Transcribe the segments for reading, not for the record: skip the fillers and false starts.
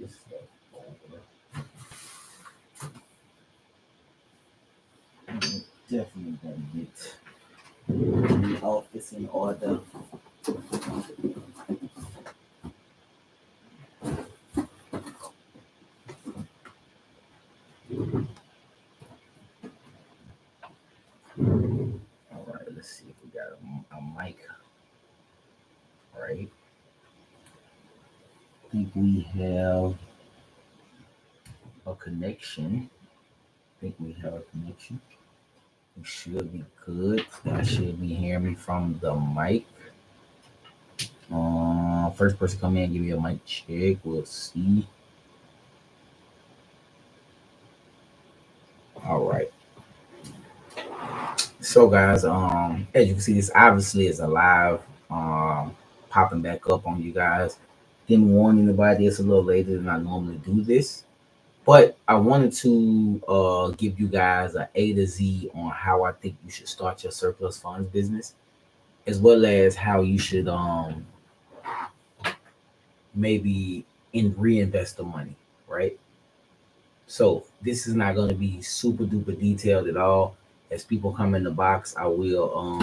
this stuff over. Definitely gotta get the office in order. All right, let's see if we got a mic. All right. I think we have a connection. We should be good. I should be hearing me from the mic. First person come in, give me a mic check. We'll see. All right. So guys, as you can see, this obviously is a live popping back up on you guys. Didn't warn anybody, it's a little later than I normally do this. But I wanted to give you guys an A to Z on how I think you should start your surplus funds business, as well as how you should maybe reinvest the money, right? So this is not going to be super duper detailed at all. As people come in the box, I will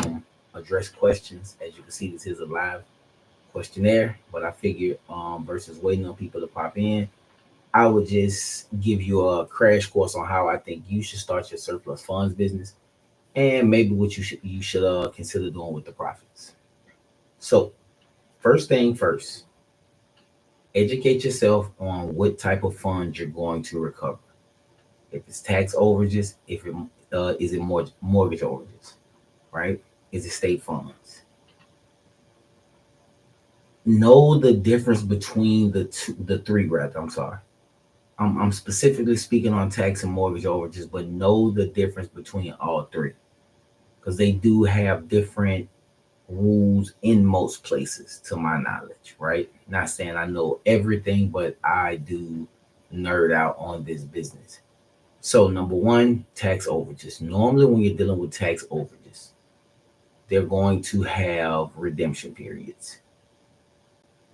address questions. As you can see, this is a live questionnaire, but I figured versus waiting on people to pop in, I would just give you a crash course on how I think you should start your surplus funds business, and maybe what you should consider doing with the profits. So, first thing first, educate yourself on what type of funds you're going to recover. If it's tax overages, if it is it mortgage overages, right? Is it state funds? Know the difference between the three. Rather, I'm sorry. I'm specifically speaking on tax and mortgage overages, but know the difference between all three, because they do have different rules in most places, to my knowledge, right? Not saying I know everything, but I do nerd out on this business. So, number one, tax overages. Normally, when you're dealing with tax overages, they're going to have redemption periods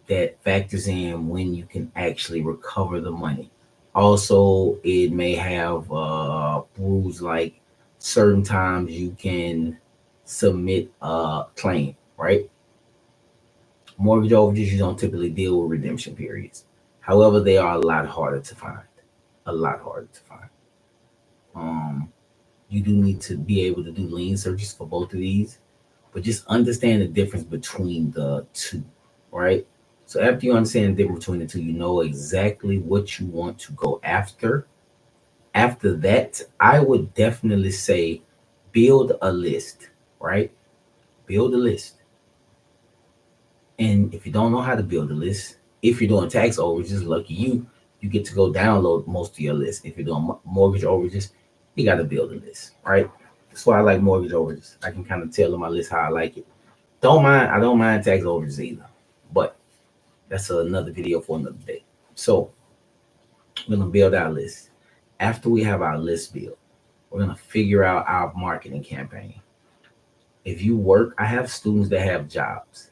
that factors in when you can actually recover the money. Also, it may have rules like certain times you can submit a claim, right? Mortgage overages, you don't typically deal with redemption periods. However, they are a lot harder to find. A lot harder to find. You do need to be able to do lien searches for both of these, but just understand the difference between the two, right? So after you understand the difference between the two, you know exactly what you want to go after. After that, I would definitely say build a list, right? Build a list. And if you don't know how to build a list, if you're doing tax overages, lucky you, you get to go download most of your list. If you're doing mortgage overages, you got to build a list, right? That's why I like mortgage overages. I can kind of tell in my list how I like it. I don't mind tax overages either, but that's another video for another day. So we're gonna build our list. After we have our list built, we're gonna figure out our marketing campaign. If you work, I have students that have jobs.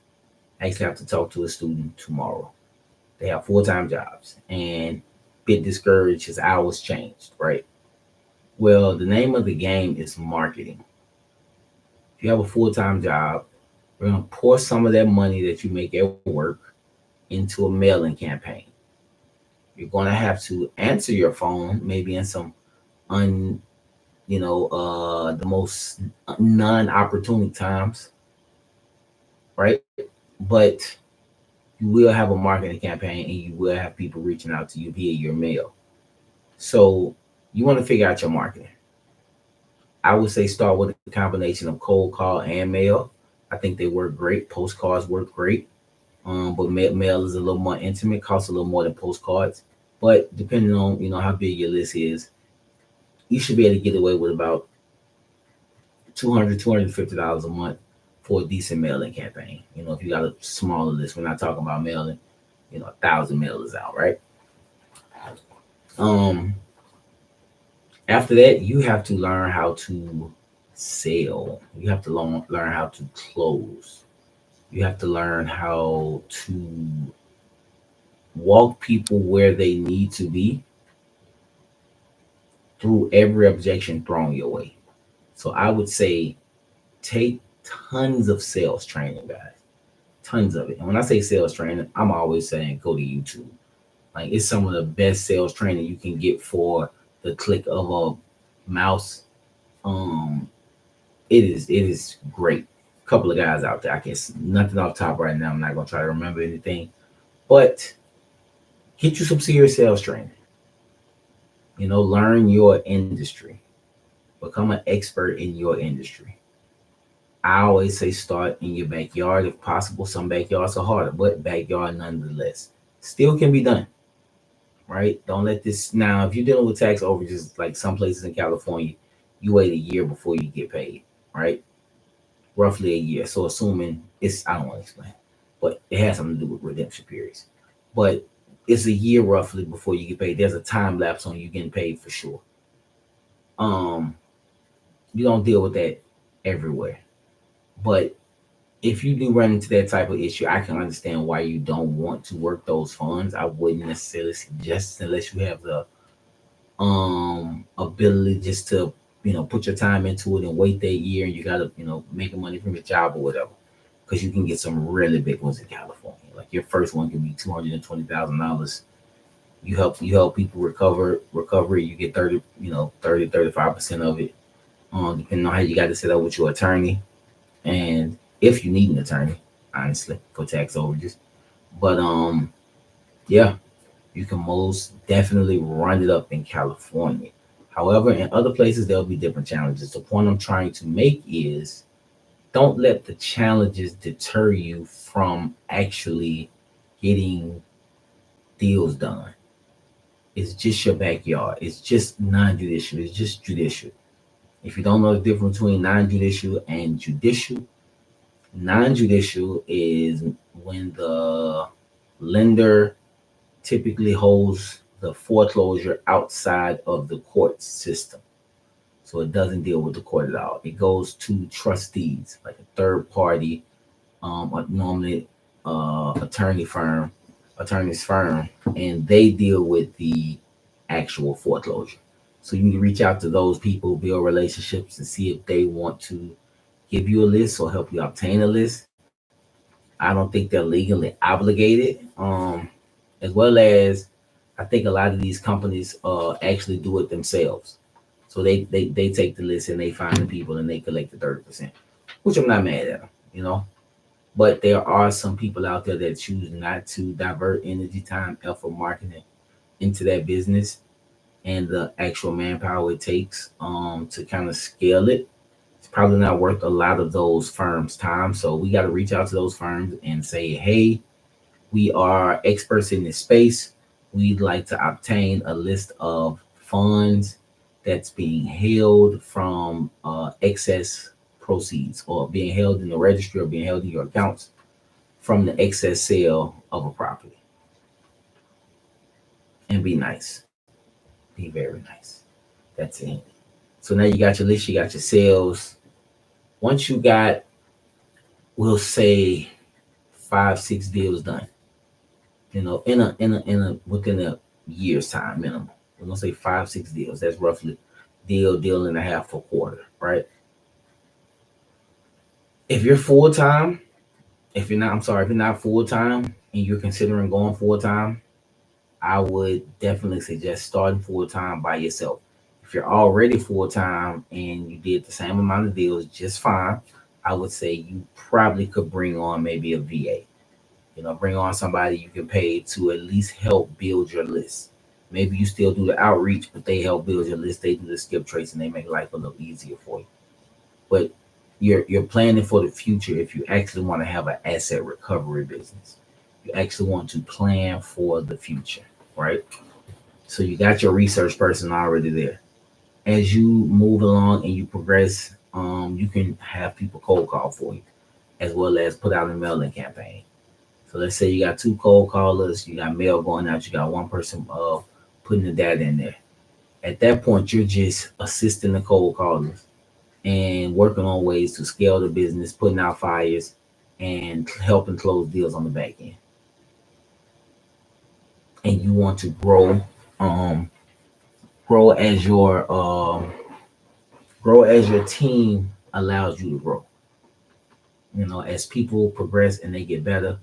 I actually have to talk to a student tomorrow. They have full-time jobs and bit discouraged, his hours changed, right? Well, the name of the game is marketing. If you have a full-time job, we're gonna pour some of that money that you make at work into a mailing campaign. You're gonna have to answer your phone, maybe in some un the most non-opportune times, right? But you will have a marketing campaign and you will have people reaching out to you via your mail. So you want to figure out your marketing. I would say start with a combination of cold call and mail. I think they work great. Postcards work great. But mail is a little more intimate, costs a little more than postcards. But depending on how big your list is, you should be able to get away with about $250 a month for a decent mailing campaign. If you got a smaller list, we're not talking about mailing, 1,000 mailers out, right? After that, you have to learn how to sell. You have to learn how to close. You have to learn how to walk people where they need to be through every objection thrown your way. So I would say take tons of sales training, guys. Tons of it. And when I say sales training, I'm always saying go to YouTube. Like it's some of the best sales training you can get for the click of a mouse. Um, it is great. Couple of guys out there. I guess nothing off top right now. I'm not gonna try to remember anything, but get you some serious sales training. Learn your industry. Become an expert in your industry. I always say start in your backyard if possible. Some backyards are harder, but backyard nonetheless still can be done, right? Don't let this now. If you're dealing with tax overages, like some places in California, you wait a year before you get paid, right? Roughly a year. So assuming I don't want to explain, but it has something to do with redemption periods. But it's a year roughly before you get paid. There's a time lapse on you getting paid for sure. Um, you don't deal with that everywhere, but if you do run into that type of issue, I can understand why you don't want to work those funds. I wouldn't necessarily suggest unless you have the ability just to put your time into it and wait that year and you gotta making money from your job or whatever, because you can get some really big ones in California. Like your first one can be $220,000. You help people recovery. You get 35% of it, depending on how you got to set up with your attorney, and if you need an attorney, honestly, for tax overages. But yeah, you can most definitely run it up in California. However, in other places there'll be different challenges. The point I'm trying to make is don't let the challenges deter you from actually getting deals done. It's just your backyard. It's just non-judicial. It's just judicial. If you don't know the difference between non-judicial and judicial, non-judicial is when the lender typically holds the foreclosure outside of the court system. So it doesn't deal with the court at all. It goes to trustees, like a third party, normally attorney's firm, and they deal with the actual foreclosure. So you need to reach out to those people, build relationships, and see if they want to give you a list or help you obtain a list. I don't think they're legally obligated. As well as I think a lot of these companies actually do it themselves. So they take the list and they find the people and they collect the 30%, which I'm not mad at them. But there are some people out there that choose not to divert energy, time, effort, marketing into that business and the actual manpower it takes to kind of scale it. It's probably not worth a lot of those firms' time. So we got to reach out to those firms and say, hey, we are experts in this space. We'd like to obtain a list of funds that's being held from excess proceeds or being held in the registry or being held in your accounts from the excess sale of a property. And be nice. Be very nice. That's it. So now you got your list, you got your sales. Once you got, we'll say 5-6 deals done, within a year's time minimum. We're gonna say 5-6 deals. That's roughly deal and a half per quarter, right? If you're full time, if you're not full time and you're considering going full time, I would definitely suggest starting full time by yourself. If you're already full time and you did the same amount of deals just fine, I would say you probably could bring on maybe a VA. Bring on somebody you can pay to at least help build your list. Maybe you still do the outreach, but they help build your list. They do the skip trace and they make life a little easier for you. But you're planning for the future if you actually want to have an asset recovery business. You actually want to plan for the future, right? So you got your research person already there. As you move along and you progress, you can have people cold call for you, as well as put out a mailing campaign. So let's say you got 2 cold callers, you got mail going out, you got one person putting the data in there. At that point, you're just assisting the cold callers and working on ways to scale the business, putting out fires, and helping close deals on the back end. and you want to grow as your team allows you to grow. As people progress and they get better,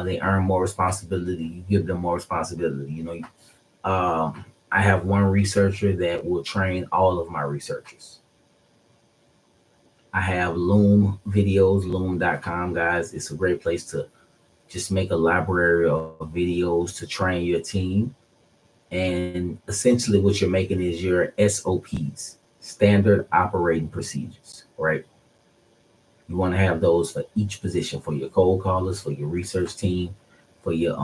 they earn more responsibility. You give them more responsibility. I have one researcher that will train all of my researchers. I have Loom videos, loom.com, guys. It's a great place to just make a library of videos to train your team. And essentially, what you're making is your SOPs, standard operating procedures, right? You want to have those for each position, for your cold callers, for your research team, for your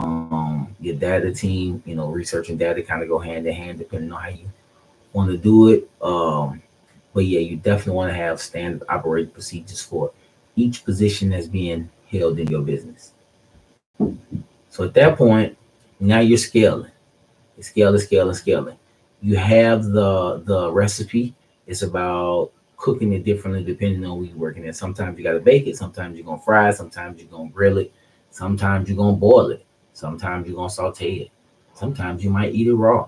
data team. Research and data kind of go hand in hand depending on how you want to do it. But yeah, you definitely want to have standard operating procedures for each position that's being held in your business. So at that point, now you're scaling. Scaling, scaling, scaling. You have the recipe. It's about cooking it differently depending on where you're working at. Sometimes you got to bake it. Sometimes you're gonna fry it. Sometimes you're gonna grill it. Sometimes you're gonna boil it. Sometimes you're gonna saute it. Sometimes you might eat it raw.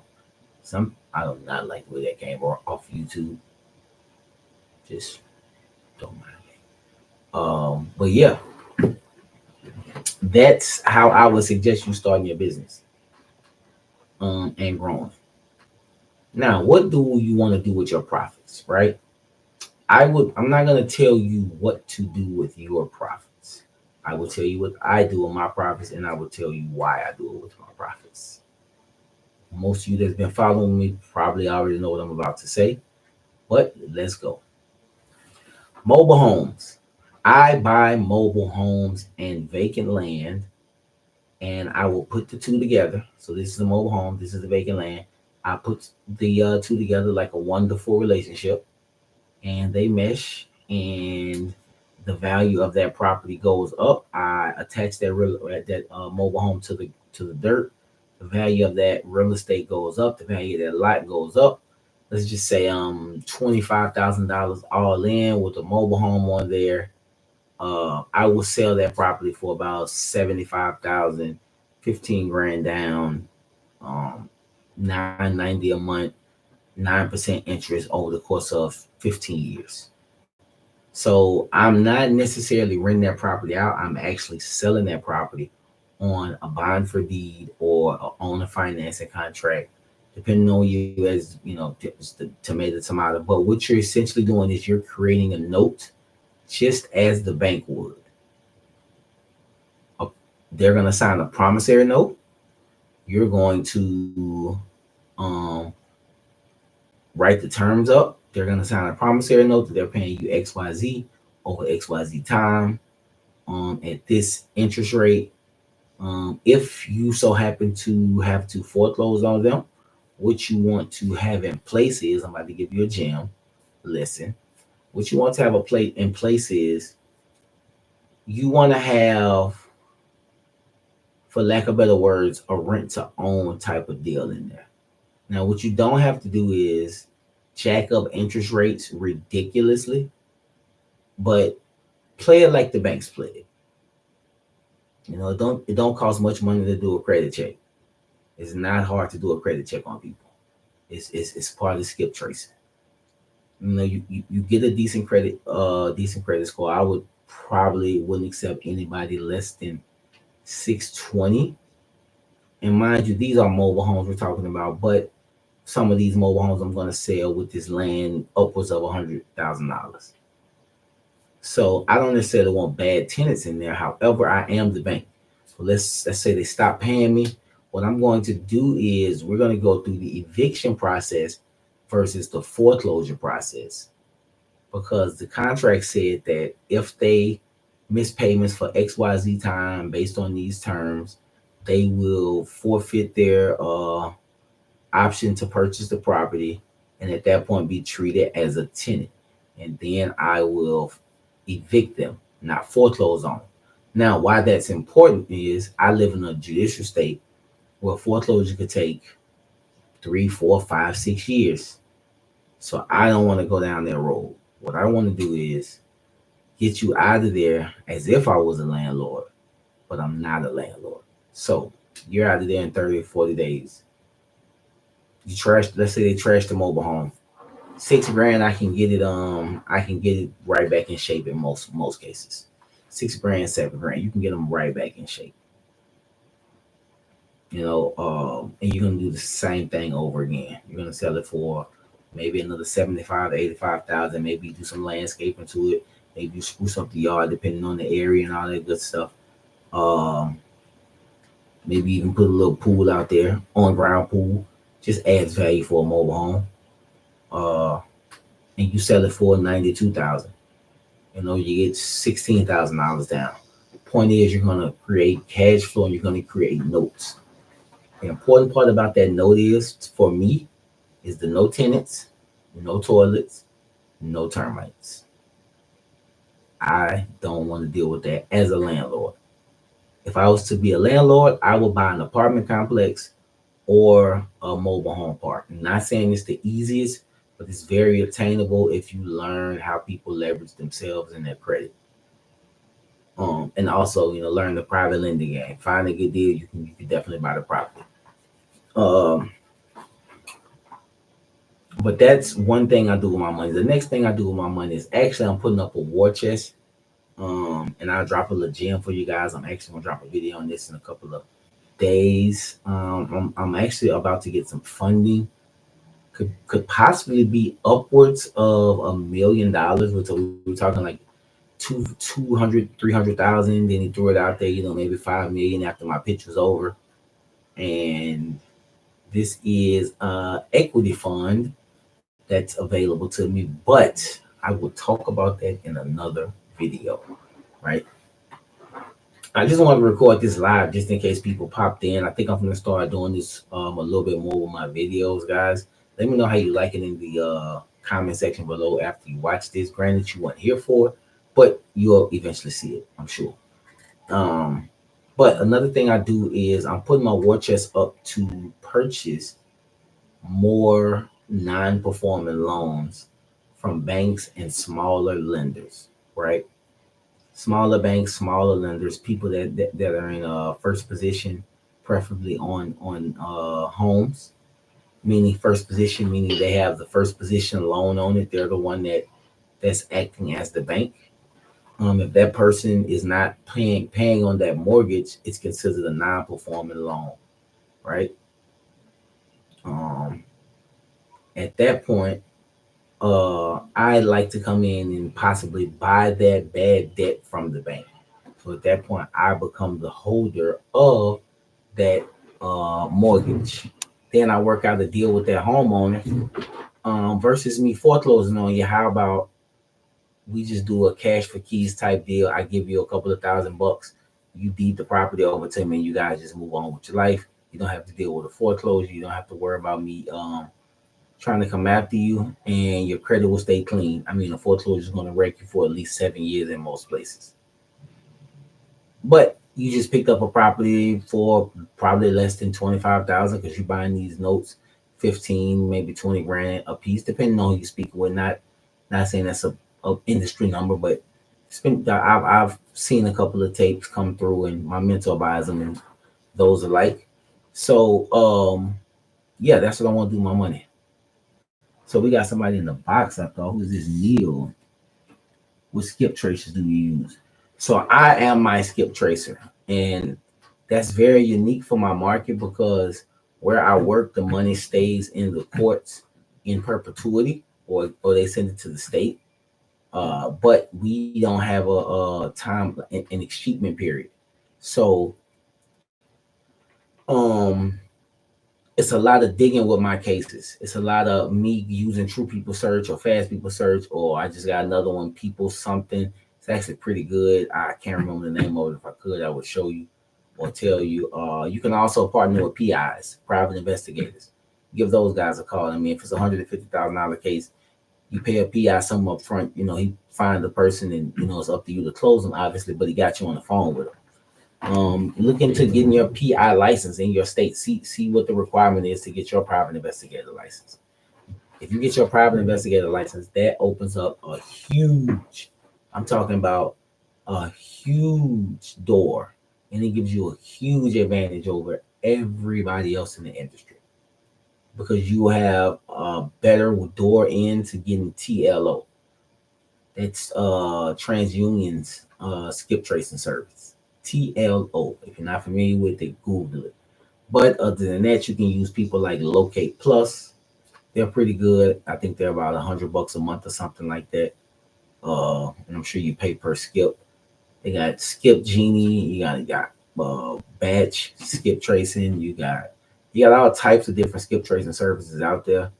I do not like the way that came off YouTube. Just don't mind me. But yeah, that's how I would suggest you starting your business and growing. Now, what do you want to do with your profits, right? I'm not going to tell you what to do with your profits. I will tell you what I do with my profits, and I will tell you why I do it with my profits. Most of you that's been following me probably already know what I'm about to say, but let's go. Mobile homes. I buy mobile homes and vacant land, and I will put the two together. So this is a mobile home, this is the vacant land. I put the two together like a wonderful relationship, and they mesh, and the value of that property goes up. I attach that mobile home to the dirt. The value of that real estate goes up. The value of that lot goes up. Let's just say $25,000 all in with a mobile home on there. I will sell that property for about 75,000, 15 grand down, 990 a month, 9% interest over the course of 15 years. So I'm not necessarily renting that property out. I'm actually selling that property on a bond for deed or a owner financing contract, depending on you as it's the tomato. But what you're essentially doing is you're creating a note, just as the bank would. They're going to sign a promissory note. You're going to write the terms up. They're going to sign a promissory note that they're paying you XYZ over XYZ time at this interest rate. If you so happen to have to foreclose on them, what you want to have in place is, I'm about to give you a gem. Listen, what you want to have in place is, you want to have, for lack of better words, a rent to own type of deal in there. Now, what you don't have to do is jack up interest rates ridiculously, but play it like the banks play it. It don't cost much money to do a credit check. It's not hard to do a credit check on people. It's part of skip tracing. You get a decent credit score. I wouldn't accept anybody less than 620. And mind you, these are mobile homes we're talking about, but some of these mobile homes I'm going to sell with this land upwards of $100,000. So I don't necessarily want bad tenants in there. However, I am the bank. So let's say they stop paying me. What I'm going to do is, we're going to go through the eviction process versus the foreclosure process, because the contract said that if they miss payments for XYZ time based on these terms, they will forfeit their option to purchase the property, and at that point be treated as a tenant. And then I will evict them, not foreclose on them. Now, why that's important is, I live in a judicial state where foreclosure could take 3, 4, 5, 6 years. So I don't want to go down that road. What I want to do is get you out of there as if I was a landlord, but I'm not a landlord. So You're out of there in 30 or 40 days. You trash, let's say they trash the mobile home. 6 grand, I can get it right back in shape in most cases. 6 grand, 7 grand, you can get them right back in shape. And you're gonna do the same thing over again. You're gonna sell it for maybe another 75 to 85,000. Maybe do some landscaping to it. Maybe you spruce up the yard depending on the area and all that good stuff. Um, Maybe even put a little pool out there, on ground pool. Just adds value for a mobile home. Uh, and you sell it for 92,000. You get $16,000 down. The point is, you're gonna create cash flow and you're gonna create notes. The important part about that note is, for me, is the no tenants, no toilets, no termites. I don't want to deal with that as a landlord. If I was to be a landlord, I would buy an apartment complex or a mobile home park. I'm not saying it's the easiest, but it's very attainable if you learn how people leverage themselves and their credit. And also, learn the private lending game. Find a good deal, you can definitely buy the property. But that's one thing I do with my money. The next thing I do with my money is, actually, I'm putting up a war chest. And I'll drop a little gem for you guys. I'm actually gonna drop a video on this in a couple of days. I'm actually about to get some funding. Could possibly be upwards of $1 million. We're talking like 200, 300,000. Then he threw it out there, maybe 5 million after my pitch was over. And this is equity fund that's available to me, but I will talk about that in another video, right? I just want to record this live just in case people popped in. I think I'm going to start doing this a little bit more with my videos, guys. Let me know how you like it in the comment section below after you watch this. Granted, you weren't here for it, but you'll eventually see it, I'm sure. But another thing I do is I'm putting my war chest up to purchase more non-performing loans from banks and smaller lenders, right? Smaller banks, smaller lenders, people that are in first position, preferably on homes. Meaning first position, meaning they have the first position loan on it. They're the one that's acting as the bank. If that person is not paying on that mortgage, it's considered a non-performing loan, right? At that point, I like to come in and possibly buy that bad debt from the bank. So at that point, I become the holder of that mortgage. Then I work out a deal with that homeowner. Versus me foreclosing on you, how about we just do a cash for keys type deal? I give you a couple of $1,000. You deed the property over to me and you guys just move on with your life. You don't have to deal with a foreclosure. You don't have to worry about me trying to come after you, and your credit will stay clean. I mean, a foreclosure is going to wreck you for at least 7 years in most places. But you just picked up a property for probably less than 25,000 because you're buying these notes, 15, maybe 20 grand a piece, depending on who you speak with. Not saying that's a industry number, but I've seen a couple of tapes come through, and my mentor buys them, and those alike. So yeah, that's what I want to do with my money. So we got somebody in the box, I thought. Who's this? Neil. What skip tracers do you use? So I am my skip tracer, and that's very unique for my market because where I work, the money stays in the courts in perpetuity, or they send it to the state. But we don't have a time, an excheatment period. So it's a lot of digging with my cases. It's a lot of me using True People Search or Fast People Search, or I just got another one, People something. It's actually pretty good. I can't remember the name of it. If I could, I would show you or tell you. You can also partner with PIs, private investigators. Give those guys a call. I mean, if it's $150,000 case, you pay a PI some up front. He find the person, and it's up to you to close them, obviously, but he got you on the phone with them. Look into getting your PI license in your state. See what the requirement is to get your private investigator license. If you get your private investigator license, that opens up a huge, I'm talking about a huge door and it gives you a huge advantage over everybody else in the industry because you have a better door in to getting TLO. It's TransUnion's skip tracing service. TLO. If you're not familiar with it, Google it. But other than that, you can use people like Locate Plus. They're pretty good. I think they're about $100 a month or something like that. And I'm sure you pay per skip. They got Skip Genie. You got batch skip tracing. You got all types of different skip tracing services out there.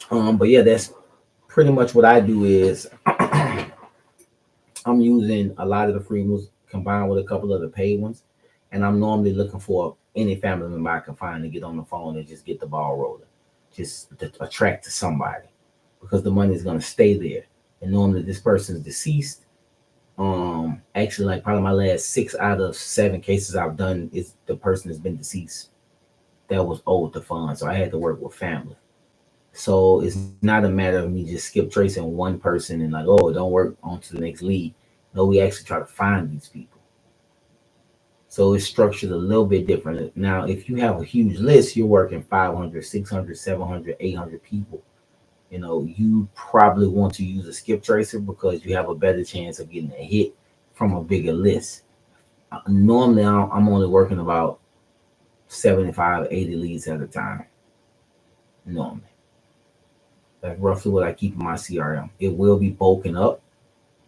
But yeah, that's pretty much what I do is I'm using a lot of the free ones combined with a couple of the paid ones. And I'm normally looking for any family member I can find to get on the phone and just get the ball rolling. Just to attract to somebody. Because the money is gonna stay there. And normally this person is deceased. Actually like probably my last 6 out of 7 cases I've done is the person has been deceased that was owed the funds. So I had to work with family. So it's not a matter of me just skip tracing one person and like, oh, it don't work on to the next lead. No, we actually try to find these people. So it's structured a little bit different. Now, if you have a huge list, you're working 500, 600, 700, 800 people. You probably want to use a skip tracer because you have a better chance of getting a hit from a bigger list. Normally, I'm only working about 75, 80 leads at a time. Normally. That's roughly what I keep in my CRM. It will be bulking up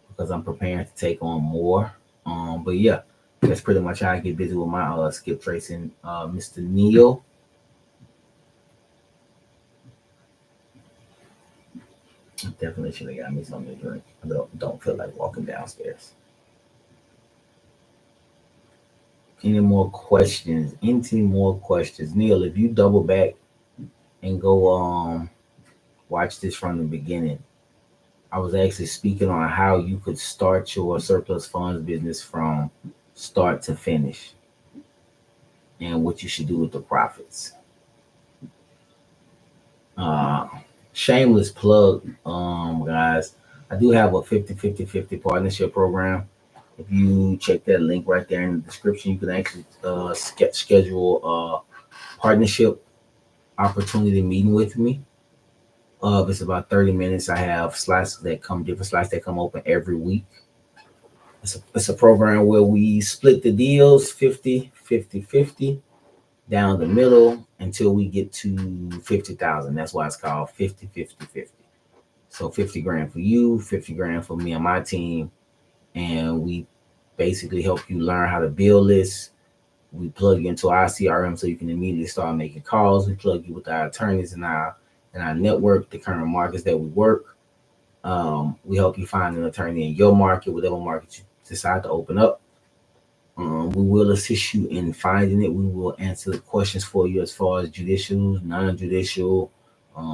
because I'm preparing to take on more. But yeah, that's pretty much how I get busy with my skip tracing. Mr. Neil. Definitely should have got me something to drink. I don't feel like walking downstairs. Any more questions? Neil, if you double back and go watch this from the beginning, I was actually speaking on how you could start your surplus funds business from start to finish and what you should do with the profits. Shameless plug, guys. I do have a 50-50-50 partnership program. If you check that link right there in the description, you can actually schedule a partnership opportunity meeting with me. It's about 30 minutes. I have different slots that come open every week. It's a program where we split the deals 50-50-50 down the middle until we get to 50,000. That's why it's called 50-50-50. So 50 grand for you, 50 grand for me and my team. And we basically help you learn how to build lists. We plug you into our CRM so you can immediately start making calls. We plug you with our attorneys and our network, the current markets that we work. We help you find an attorney in your market, whatever market you decide to open up. We will assist you in finding it. We will answer the questions for you as far as judicial, non-judicial,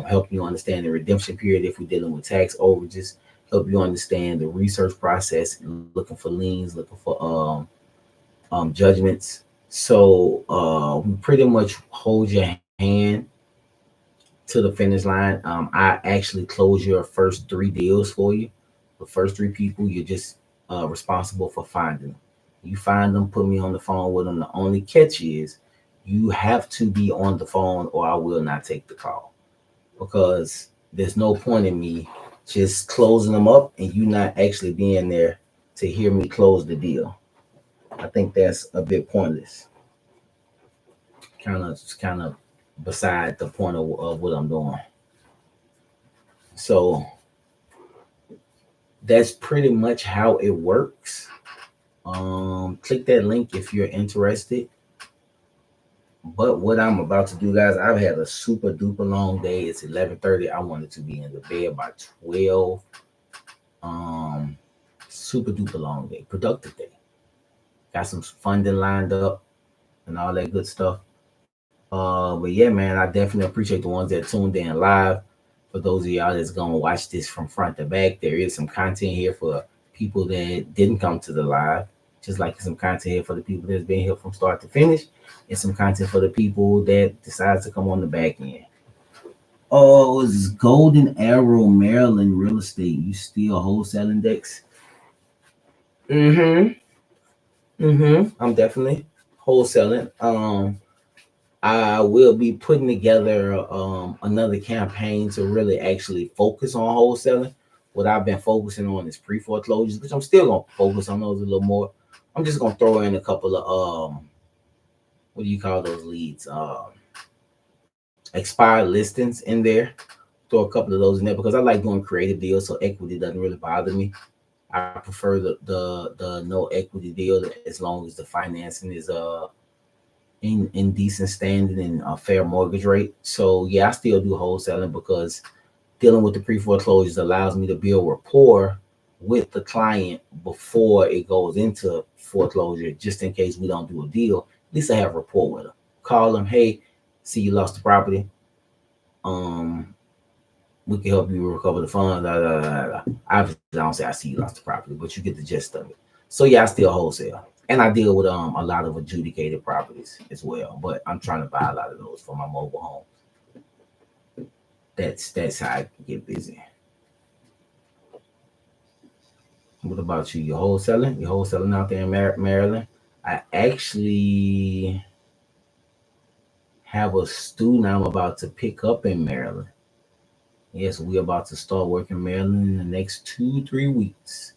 help you understand the redemption period if we're dealing with tax overages, help you understand the research process, looking for liens, looking for judgments. So we pretty much hold your hand to the finish line. I actually close your first 3 deals for you. The first 3 people, you're just responsible for finding them. You find them, put me on the phone with them. The only catch is you have to be on the phone or I will not take the call because there's no point in me just closing them up and you not actually being there to hear me close the deal. I think that's a bit pointless. Kind of beside the point of what I'm doing. So that's pretty much how it works. Click that link if you're interested. But what I'm about to do, guys, I've had a super duper long day. It's 11:30. I wanted to be in the bed by 12. Super duper long day, productive day. Got some funding lined up and all that good stuff. But yeah, man, I definitely appreciate the ones that tuned in live. For those of y'all that's gonna watch this from front to back, there is some content here for people that didn't come to the live. Just like some content here for the people that's been here from start to finish, and some content for the people that decides to come on the back end. Oh, it's Golden Arrow, Maryland real estate. You still wholesaling Dex? Mm-hmm. I'm definitely wholesaling. I will be putting together another campaign to really actually focus on wholesaling. What I've been focusing on is pre-foreclosures, which I'm still gonna focus on those a little more. I'm just gonna throw in a couple of what do you call those leads? Expired listings in there. Throw a couple of those in there because I like doing creative deals, so equity doesn't really bother me. I prefer the no equity deal as long as the financing is in decent standing and a fair mortgage rate. So yeah, I still do wholesaling because dealing with the pre foreclosures allows me to build rapport with the client before it goes into foreclosure, just in case we don't do a deal. At least I have rapport with them. Call them, hey, see you lost the property. Um, we can help you recover the funds. Obviously, I don't say I see you lost the property, but you get the gist of it. So yeah, I still wholesale, and I deal with a lot of adjudicated properties as well. But I'm trying to buy a lot of those for my mobile homes. That's how I get busy. What about you? You're wholesaling? You're wholesaling out there in Maryland? I actually have a student I'm about to pick up in Maryland. Yes, we're about to start working in Maryland in the next 2-3 weeks.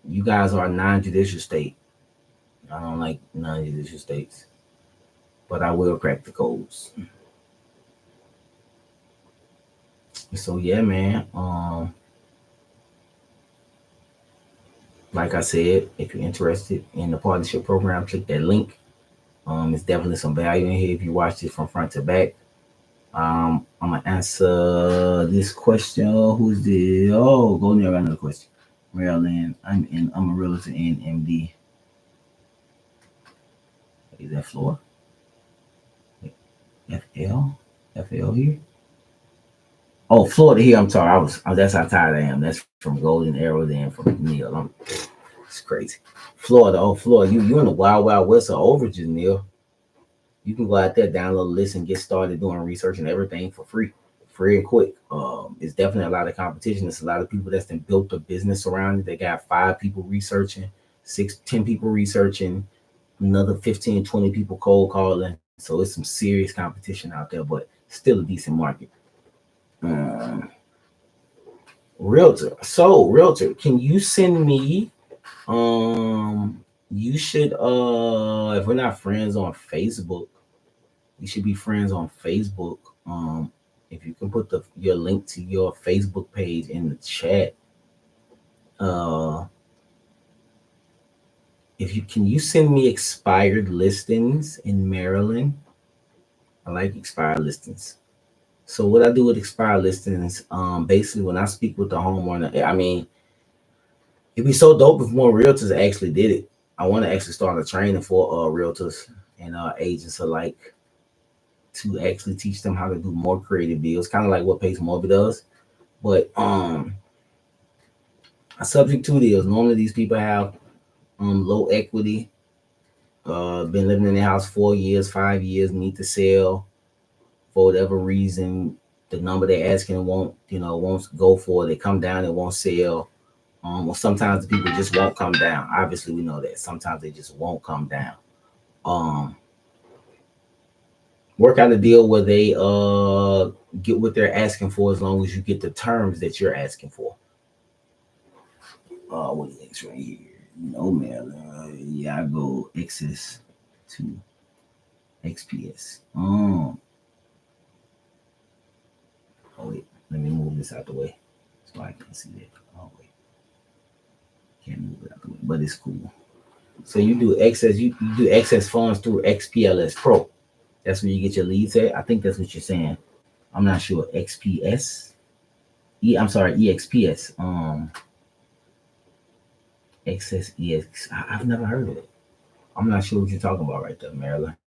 You guys are a non-judicial state. I don't like non-judicial states, but I will crack the codes. So yeah, man. Like I said, if you're interested in the partnership program, click that link. It's definitely some value in here if you watch it from front to back. I'm gonna answer this question. Who's the? Oh, go near another question. Maryland. I'm a realtor in MD. Is that floor? FL? FL here? Oh, Florida here. I'm sorry. That's how tired I am. That's from Golden Arrow, then from Neil. It's crazy. Florida. Oh, Florida. You in the wild, wild west of overages, Neil. You can go out there, download a list, and get started doing research and everything for free and quick. It's definitely a lot of competition. It's a lot of people that's been built a business around it. They got 5 people researching, 6, 10 people researching, another 15, 20 people cold calling. So it's some serious competition out there, but still a decent market. Realtor. So realtor, can you send me you should if we're not friends on Facebook, we should be friends on Facebook. If you can put your link to your Facebook page in the chat. If you send me expired listings in Maryland. I like expired listings. So what I do with expired listings, basically when I speak with the homeowner, I mean, it'd be so dope if more realtors actually did it. I want to actually start a training for realtors and agents alike to actually teach them how to do more creative deals, kind of like what Pace Morby does. But subject to deals. Normally these people have low equity, been living in their house 4 years, 5 years, need to sell for whatever reason. The number they're asking won't go for it. They come down, it won't sell. Or sometimes the people just won't come down. Obviously, we know that. Sometimes they just won't come down. Work out a deal where they get what they're asking for as long as you get the terms that you're asking for. What is this right here? No, man. Yeah, I go excess to XPS. Oh, wait. Let me move this out the way so I can see that. Oh, wait. Can't move it out the way, but it's cool. So you do excess funds through XPLS Pro. That's where you get your leads at. I think that's what you're saying. I'm not sure. XPS. I'm sorry, EXPS. Excess EX. I've never heard of it. I'm not sure what you're talking about right there, Maryland.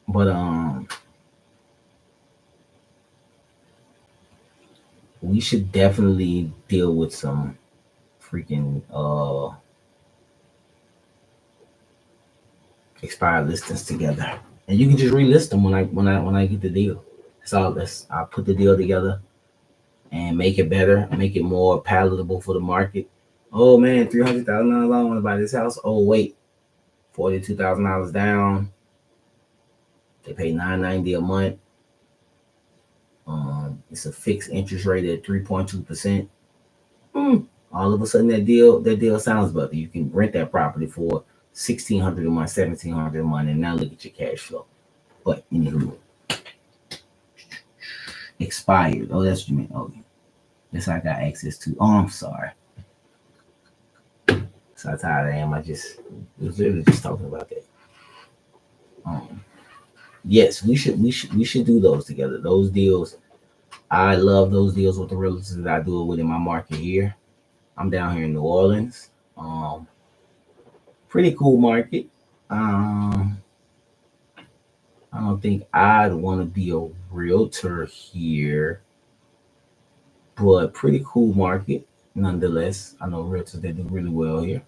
But we should definitely deal with some freaking expired listings together, and you can just relist them when I get the deal. I'll put the deal together and make it better, make it more palatable for the market. Oh man, $300,000. I want to buy this house. Oh wait, $42,000 down. They pay $990 a month. It's a fixed interest rate at 3.2%. All of a sudden, that deal sounds better. You can rent that property for $1,600 a month, $1,700 a month, and now look at your cash flow. But anywho, expired. Oh, that's what you meant. Okay, this I got access to. Oh, I'm sorry. So how tired I am. I was literally just talking about that. Yes, we should do those together. Those deals, I love those deals with the realtors that I do it with in my market here. I'm down here in New Orleans. Pretty cool market. I don't think I'd want to be a realtor here, but pretty cool market nonetheless. I know realtors that do really well here.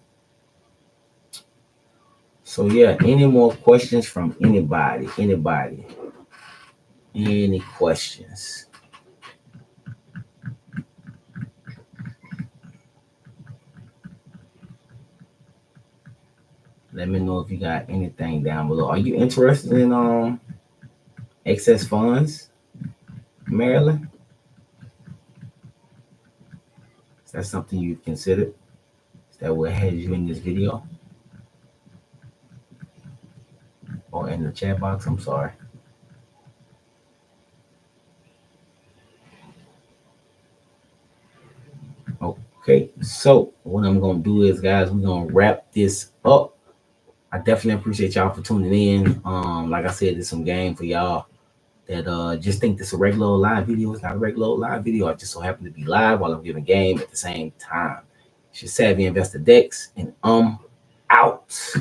So yeah, any more questions from anybody? Any questions? Let me know if you got anything down below. Are you interested in excess funds, Maryland? Is that something you've considered? Is that what had you in this video? Or in the chat box? I'm sorry. Okay, so what I'm gonna do is, guys, we're gonna wrap this up. I definitely appreciate y'all for tuning in. Like I said, there's some game for y'all that just think this is a regular old live video. It's not a regular old live video. I just so happen to be live while I'm giving game at the same time. It's your Savvy Investor Dex, and out.